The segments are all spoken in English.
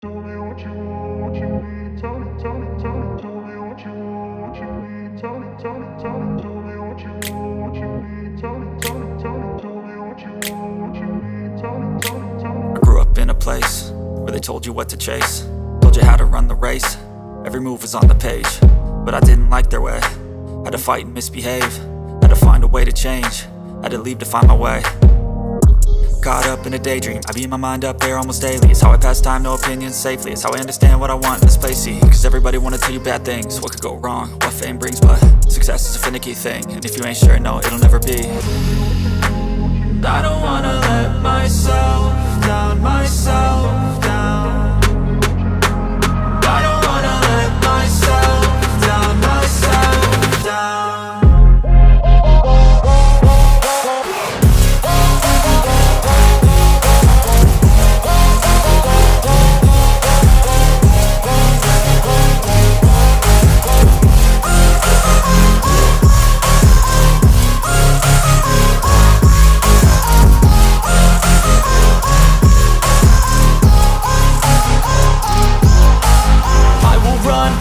Tell me what you want, what you need. Tell me, tell me, tell me. Tell me what you want, what you need. Tell me, tell me, tell me. Tell me what you want, what you need. Tell me, tell me, tell me. Tell me what you want, what you need. Tell me, tell me, tell me. I grew up in a place where they told you what to chase, told you how to run the race. Every move was on the page, but I didn't like their way. Had to fight and misbehave, had to find a way to change, had to leave to find my way. Caught up in a daydream, I beat my mind up there almost daily. It's how I pass time, no opinions safely. It's how I understand what I want in this place, see. Cause everybody wanna tell you bad things, what could go wrong, what fame brings. But success is a finicky thing, and if you ain't sure, no, it'll never be. I don't wanna let myself down, myself down. I don't wanna let myself down, myself down.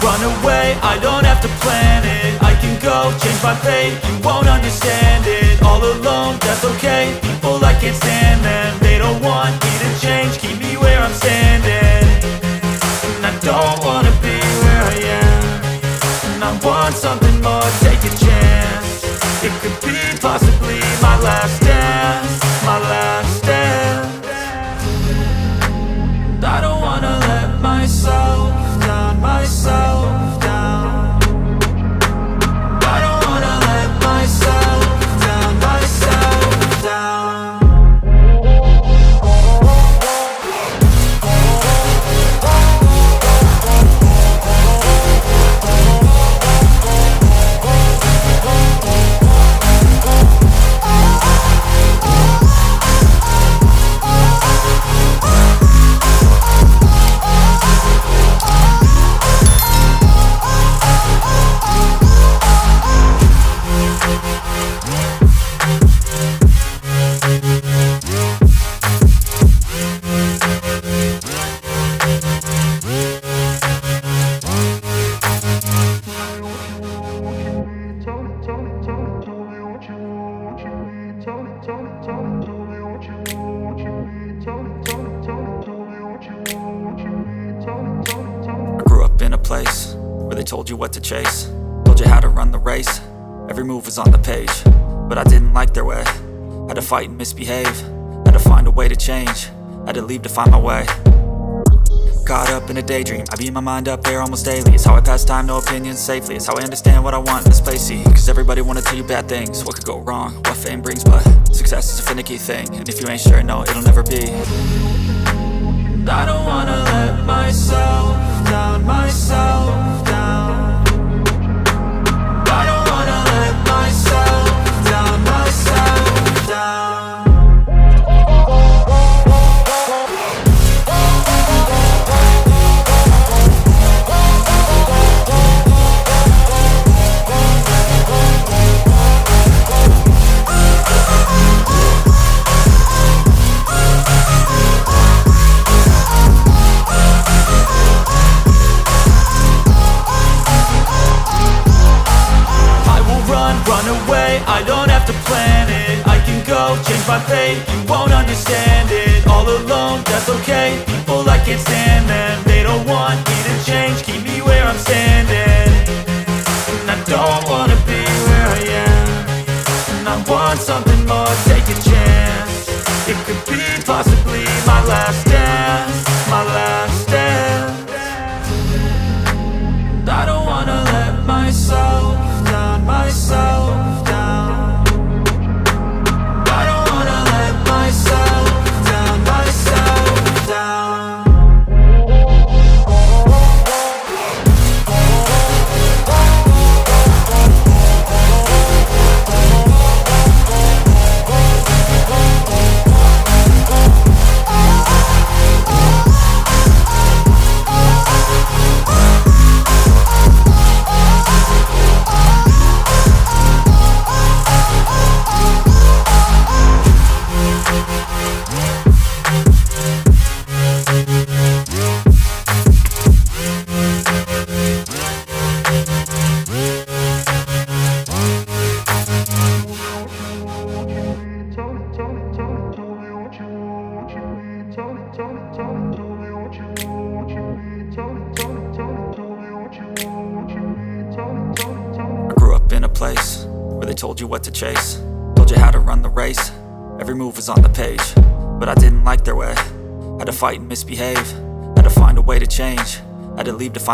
Run away, I don't have to plan it. I can go, change my fate, you won't understand it. All alone, that's okay, people I can't stand them. They don't want me to change, keep me where I'm standing. And I don't wanna be where I am, and I want something more, take a chance. It could be possibly my last dance, my last dance. I don't wanna let myself down, myself down. I don't wanna let myself down, myself down. Told you what to chase, told you how to run the race. Every move was on the page, but I didn't like their way. Had to fight and misbehave, had to find a way to change, had to leave to find my way. Caught up in a daydream, I beat my mind up there almost daily. It's how I pass time, no opinions safely. It's how I understand what I want in this place, see. Cause everybody wanna tell you bad things, what could go wrong, what fame brings. But success is a finicky thing, and if you ain't sure, no, it'll never be. I don't wanna let myself down, myself down. I don't wanna let myself down, myself down. Run away, I don't have to plan it. I can go, change my fate, you won't understand it. All alone, that's okay, people I can't stand them. They don't want me to change, keep me where I'm standing. And I don't wanna be where I am, and I want something more, take a chance. It could be possibly my last dance, my last dance. I don't wanna let myself down, myself down. I don't wanna let myself down, myself down. place where they told you what to chase, told you how to run the race. Every move was on the page, but I didn't like their way. Had to fight and misbehave, had to find a way to change, had to leave to find